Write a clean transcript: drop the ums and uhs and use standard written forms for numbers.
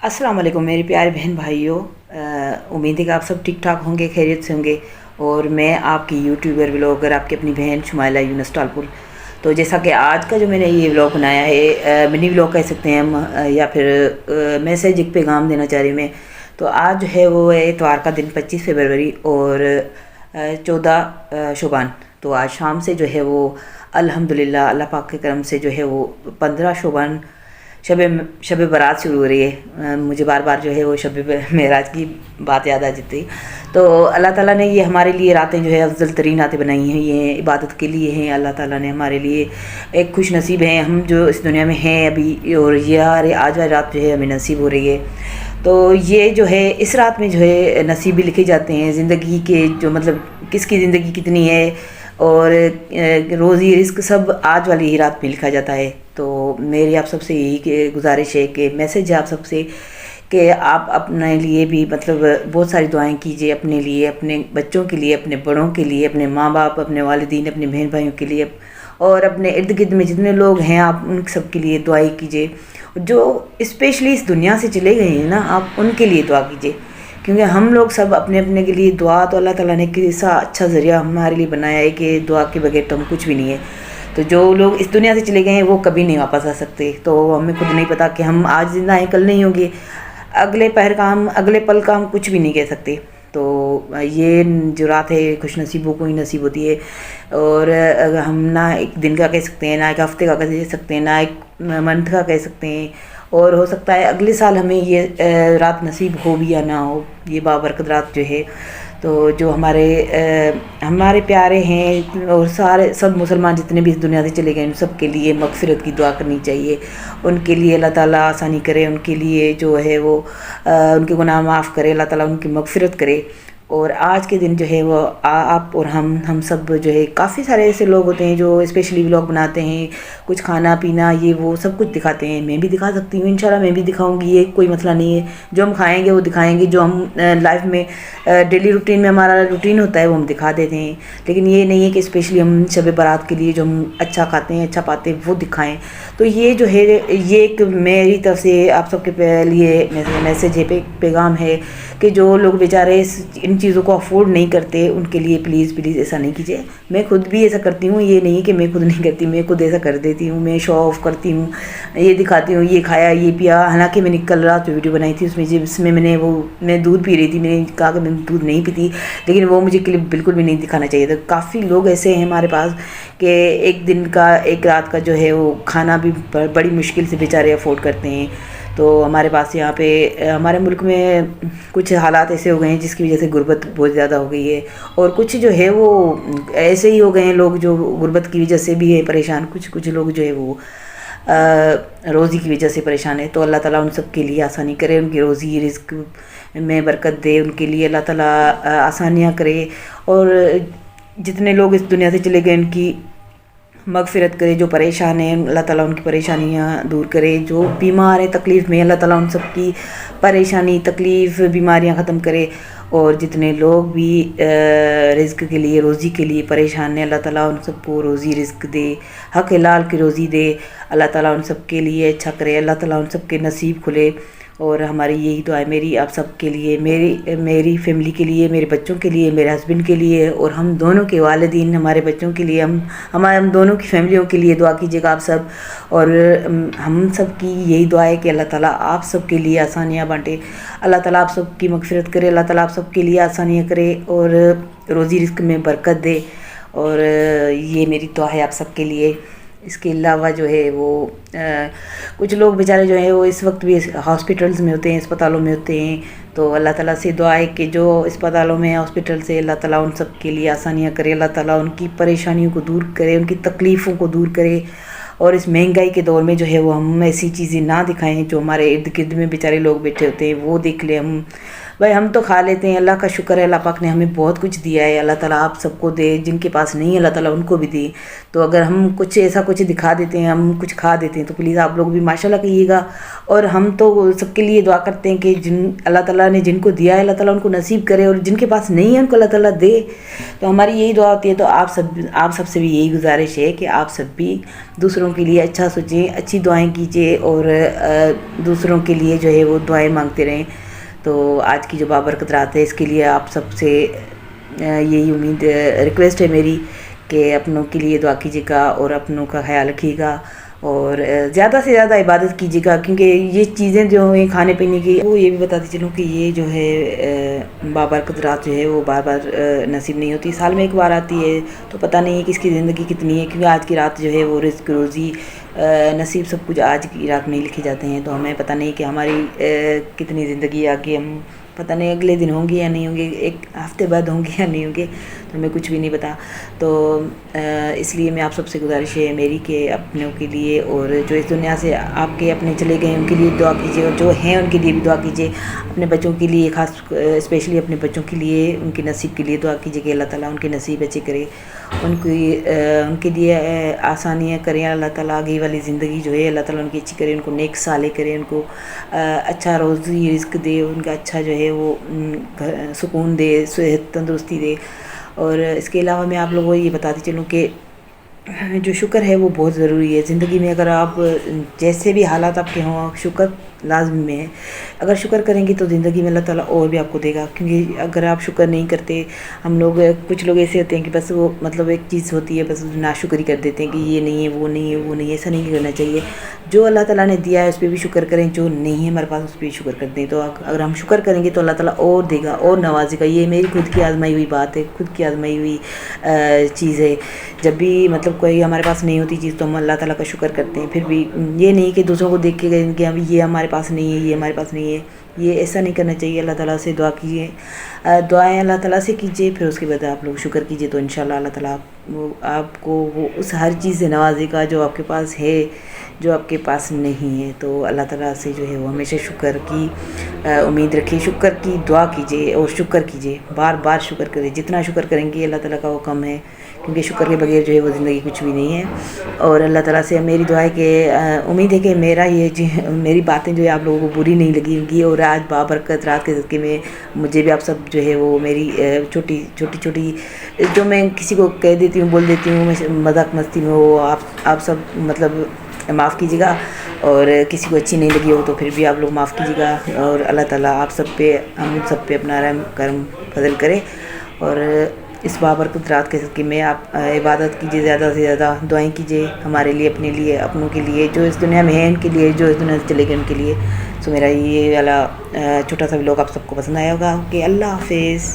अस्सलाम वालेकुम मेरे प्यारे बहन भाइयों। उम्मीद है कि आप सब ठीक ठाक होंगे, खैरियत से होंगे। और मैं आपकी यूट्यूबर व्लॉगर आपकी अपनी बहन शुमाइला यूनुस टालपुर। तो जैसा कि आज का जो मैंने ये व्लॉग बनाया है, मिनी व्लॉग कह सकते हैं हम, या फिर मैसेज एक पैगाम देना चाह रही हूँ मैं। तो आज जो है वो है इतवार का दिन 25 फरवरी और 14 शोबान। तो आज शाम से जो है वो अल्हम्दुलिल्लाह अल्लाह पाक के करम से जो है वो 15 शोबान शब बारात शुरू हो रही है। मुझे बार बार जो है वो शब मेराज की बात याद आ जाती है। तो अल्लाह ताला ने ये हमारे लिए रातें जो है अफजल तरीन रातें बनाई हैं, ये इबादत के लिए हैं। अल्लाह ताला ने हमारे लिए एक खुश नसीब हैं हम जो इस दुनिया में हैं अभी, और यार आज वाली रात जो है हमें नसीब हो रही है। तो ये जो है इस रात में जो है नसीब भी लिखे जाते हैं, ज़िंदगी के जो मतलब किसकी ज़िंदगी कितनी है और रोज़ी रिस्क सब आज वाली ही रात में लिखा जाता है। तो मेरी आप सबसे यही गुजारिश है कि मैसेज है आप सबसे कि आप अपने लिए भी मतलब बहुत सारी दुआएं कीजिए, अपने लिए, अपने बच्चों के लिए, अपने बड़ों के लिए, अपने माँ बाप, अपने वालिदीन, अपने बहन भाइयों के लिए, और अपने इर्द गिर्द में जितने लोग हैं आप उन सब के लिए दुआएं कीजिए। जो स्पेशली इस दुनिया से चले गए हैं ना, आप उनके लिए दुआ कीजिए, क्योंकि हम लोग सब अपने अपने के लिए दुआ, तो अल्लाह ताला ने कैसा अच्छा ज़रिया हमारे लिए बनाया है कि दुआ के बगैर तो हम कुछ भी नहीं है। तो जो लोग इस दुनिया से चले गए हैं वो कभी नहीं वापस आ सकते। तो हमें खुद नहीं पता कि हम आज जिंदा हैं कल नहीं होंगे, अगले पहर का हम, अगले पल का हम कुछ भी नहीं कह सकते। तो ये जो रात है खुश नसीबों को ही नसीब होती है। और हम ना एक दिन का कह सकते हैं, ना एक हफ्ते का कह सकते हैं, ना एक मंथ का कह सकते हैं, और हो सकता है अगले साल हमें ये रात नसीब हो भी या ना हो, ये बाबरकत रात जो है। तो जो हमारे प्यारे हैं और सारे सब मुसलमान जितने भी इस दुनिया से चले गए उन सब के लिए मगफिरत की दुआ करनी चाहिए। उनके लिए अल्लाह ताला आसानी करे, उनके लिए जो है वो उनके गुनाह माफ़ करे, अल्लाह ताला उनकी मगफिरत करे। और आज के दिन जो है वो आप और हम सब जो है, काफ़ी सारे ऐसे लोग होते हैं जो स्पेशली व्लॉग बनाते हैं, कुछ खाना पीना ये वो सब कुछ दिखाते हैं। मैं भी दिखा सकती हूँ, इंशाल्लाह मैं भी दिखाऊंगी, ये कोई मसला नहीं है। जो हम खाएंगे वो दिखाएंगे, जो हम लाइफ में डेली रूटीन में हमारा रूटीन होता है वो हम दिखा देते हैं। लेकिन ये नहीं है कि स्पेशली हम शब बारात के लिए जो हम अच्छा खाते हैं, अच्छा पाते हैं वो दिखाएँ। तो ये जो है ये एक मेरी तरफ से आप सबके लिए मैसेज है, पैगाम है कि जो लोग बेचारे इन चीज़ों को अफोर्ड नहीं करते उनके लिए प्लीज़ प्लीज़ ऐसा नहीं कीजिए। मैं खुद भी ऐसा करती हूँ, ये नहीं कि मैं खुद नहीं करती, मैं खुद ऐसा कर देती हूँ। मैं शो ऑफ करती हूँ, ये दिखाती हूँ, ये खाया, ये पिया। हालांकि मैंने कल रात जो वीडियो बनाई थी उसमें मैं दूध पी रही थी, मैंने कहा कि मैं दूध नहीं पीती, लेकिन वो मुझे क्लिप बिल्कुल भी नहीं दिखाना चाहिए था। काफ़ी लोग ऐसे हैं हमारे पास कि एक दिन का, एक रात का जो है वो खाना भी बड़ी मुश्किल से बेचारे अफोर्ड करते हैं। तो हमारे पास यहाँ पे हमारे मुल्क में कुछ हालात ऐसे हो गए हैं जिसकी वजह से गुर्बत बहुत ज़्यादा हो गई है, और कुछ जो है वो ऐसे ही हो गए हैं लोग जो गुर्बत की वजह से भी है परेशान। कुछ लोग जो है वो रोज़ी की वजह से परेशान है। तो अल्लाह ताला उन सब के लिए आसानी करे, उनकी रोज़ी रिस्क में बरकत दे, उनके लिए अल्लाह ताला आसानियाँ करे। और जितने लोग इस दुनिया से चले गए उनकी मगफिरत करे, जो परेशान हैं अल्लाह ताला उनकी परेशानियाँ दूर करे, जो बीमार हैं तकलीफ़ में अल्लाह ताला उन सब की परेशानी, तकलीफ़, बीमारियाँ ख़त्म करे। और जितने लोग भी रिज़्क़ के लिए, रोज़ी के लिए परेशान हैं अल्लाह ताला उन सबको रोज़ी रिज़्क़ दे, हक़ हलाल की रोज़ी दे। अल्लाह ताला उन सब के लिए अच्छा करे, अल्लाह ताला उन सब के नसीब खुले। और हमारी यही दुआ है मेरी आप सब के लिए, मेरी फैमिली के लिए, मेरे बच्चों के लिए, मेरे हस्बैंड के लिए, और हम दोनों के वालिदीन, हमारे बच्चों के लिए, हम दोनों की फैमिलियों के लिए दुआ कीजिएगा आप सब। और हम सब की यही दुआ है कि अल्लाह ताला आप सब के लिए आसानियाँ बांटे, अल्लाह ताला आप सब की मगफिरत करे, अल्लाह ताला आप सब के लिए आसानियाँ करे और रोज़ी रिस्क में बरकत दे। और ये मेरी दुआ है आप सब के लिए। इसके अलावा जो है वो कुछ लोग बेचारे जो है वो इस वक्त भी हॉस्पिटल्स में होते हैं, अस्पतालों में होते हैं। तो अल्लाह ताला से दुआ है कि जो अस्पतालों में, हॉस्पिटल से, अल्लाह ताला उन सब के लिए आसानियाँ करे, अल्लाह ताला उनकी परेशानियों को दूर करे, उनकी तकलीफ़ों को दूर करे। और इस महंगाई के दौर में जो है वो हम ऐसी चीज़ें ना दिखाएं जो हमारे इर्द गिर्द में बेचारे लोग बैठे होते हैं, वो देख लें हम। بھائی ہم تو کھا لیتے ہیں، اللہ کا شکر ہے، اللہ پاک نے ہمیں بہت کچھ دیا ہے، اللہ تعالیٰ آپ سب کو دے، جن کے پاس نہیں ہے اللہ تعالیٰ ان کو بھی دے۔ تو اگر ہم کچھ ایسا کچھ دکھا دیتے ہیں، ہم کچھ کھا دیتے ہیں، تو پلیز آپ لوگ بھی ماشاءاللہ کہیے گا۔ اور ہم تو سب کے لیے دعا کرتے ہیں کہ جن اللہ تعالیٰ نے جن کو دیا ہے اللہ تعالیٰ ان کو نصیب کرے، اور جن کے پاس نہیں ہے ان کو اللہ تعالیٰ دے۔ تو ہماری یہی دعا ہوتی ہے۔ تو آپ سب سے بھی یہی گزارش ہے کہ آپ سب بھی دوسروں کے لیے اچھا سوچیں، اچھی دعائیں کیجیے، اور دوسروں کے لیے جو ہے وہ دعائیں مانگتے رہیں۔ تو آج کی جو بابرکت رات ہے اس کے لیے آپ سب سے یہی امید ریکویسٹ ہے میری کہ اپنوں کے لیے دعا کیجیے گا اور اپنوں کا خیال رکھیے گا، اور زیادہ سے زیادہ عبادت کیجیے گا، کیونکہ یہ چیزیں جو ہیں کھانے پینے کی، وہ یہ بھی بتاتی چلوں کہ یہ جو ہے بابرکت رات جو ہے وہ بار بار نصیب نہیں ہوتی، سال میں ایک بار آتی ہے۔ تو پتہ نہیں ہے کس کی زندگی کتنی ہے، کیونکہ آج کی رات جو ہے وہ رزق روزی نصیب سب کچھ آج کی رات میں ہی لکھے جاتے ہیں۔ تو ہمیں پتہ نہیں کہ ہماری کتنی زندگی آگے، ہم پتہ نہیں اگلے دن ہوں گے یا نہیں ہوں گے، ایک ہفتے بعد ہوں گے یا نہیں ہوں گے، تو ہمیں کچھ بھی نہیں پتہ۔ تو اس لیے میں آپ سب سے گزارش ہے میری کہ اپنوں کے لیے، اور جو اس دنیا سے آپ کے اپنے چلے گئے ان کے لیے دعا کیجیے، اور جو ہیں ان کے لیے بھی دعا کیجیے، اپنے بچوں کے لیے خاص اسپیشلی اپنے بچوں کے لیے، ان کے نصیب کے لیے دعا کیجیے کہ اللہ تعالیٰ ان کے نصیب اچھے کرے، ان کے لیے آسانیاں کریں، اللہ تعالیٰ آگے والی زندگی جو ہے اللہ تعالیٰ ان کی اچھی کرے، ان کو نیک صالح کرے، ان کو اچھا روزی رزق دے، ان کا اچھا جو ہے وہ سکون دے، صحت تندرستی دے۔ اور اس کے علاوہ میں آپ لوگوں کو یہ بتاتی چلوں کہ جو شکر ہے وہ بہت ضروری ہے زندگی میں۔ اگر آپ جیسے بھی حالات آپ کے ہوں، شکر لازمی ہے۔ اگر شکر کریں گے تو زندگی میں اللہ تعالیٰ اور بھی آپ کو دے گا، کیونکہ اگر آپ شکر نہیں کرتے، ہم لوگ کچھ لوگ ایسے ہوتے ہیں کہ بس وہ مطلب ایک چیز ہوتی ہے بس ناشکری کر دیتے ہیں کہ یہ نہیں ہے، وہ نہیں ہے، وہ نہیں ہے، ایسا نہیں کرنا چاہیے۔ جو اللہ تعالیٰ نے دیا ہے اس پہ بھی شکر کریں، جو نہیں ہے ہمارے پاس اس پہ بھی شکر کرتے ہیں۔ تو اگر ہم شکر کریں گے تو اللہ تعالیٰ اور دے گا اور نوازے گا۔ یہ میری خود کی آزمائی ہوئی بات ہے، خود کی آزمائی ہوئی چیز ہے۔ جب بھی مطلب کوئی ہمارے پاس نہیں ہوتی چیز تو ہم اللہ تعالیٰ کا شکر کرتے ہیں، پھر بھی یہ نہیں کہ دوسروں کو دیکھ کے گئے کہ ابھی یہ ہمارے پاس نہیں ہے، یہ ہمارے پاس نہیں ہے، یہ ایسا نہیں کرنا چاہیے۔ اللہ تعالیٰ سے دعا کیجیے، دعائیں اللہ تعالیٰ سے کیجیے، پھر اس کے بعد آپ لوگ شکر کیجیے، تو انشاءاللہ اللہ تعالیٰ آپ کو وہ اس ہر چیز سے نوازے گا جو آپ کے پاس ہے، جو آپ کے پاس نہیں ہے۔ تو اللہ تعالیٰ سے جو ہے وہ ہمیشہ شکر کی امید رکھیے، شکر کی دعا کیجیے اور شکر کیجیے، بار بار شکر کریں، جتنا شکر کریں گے اللہ تعالیٰ کا وہ کم ہے، کیونکہ شکر کے بغیر جو ہے وہ زندگی کچھ بھی نہیں ہے۔ اور اللہ تعالیٰ سے میری دعا ہے کہ امید ہے کہ میری باتیں جو ہے آپ لوگوں کو بری نہیں لگی ہوں گی، اور آج بابرکت رات کے صدقے میں مجھے بھی آپ سب جو ہے وہ میری چھوٹی چھوٹی جو میں کسی کو کہہ دیتی ہوں، بول دیتی ہوں مذاق مستی میں، وہ آپ سب مطلب معاف کیجیے گا، اور کسی کو اچھی نہیں لگی ہو تو پھر بھی آپ لوگ معاف کیجیے گا، اور اللہ تعالیٰ آپ سب پہ، ہم سب پہ اپنا رحم کرم فضل کرے۔ اور اس بابرکت رات کے صدقے میں آپ عبادت کیجیے، زیادہ سے زیادہ دعائیں کیجیے ہمارے لیے، اپنے لیے، اپنوں کے لیے، جو اس دنیا میں ہیں ان کے لیے، جو اس دنیا سے چلے گئے ان کے لیے۔ سو میرا یہ والا چھوٹا سا ولاگ آپ سب کو پسند آیا ہوگا کہ اللہ حافظ۔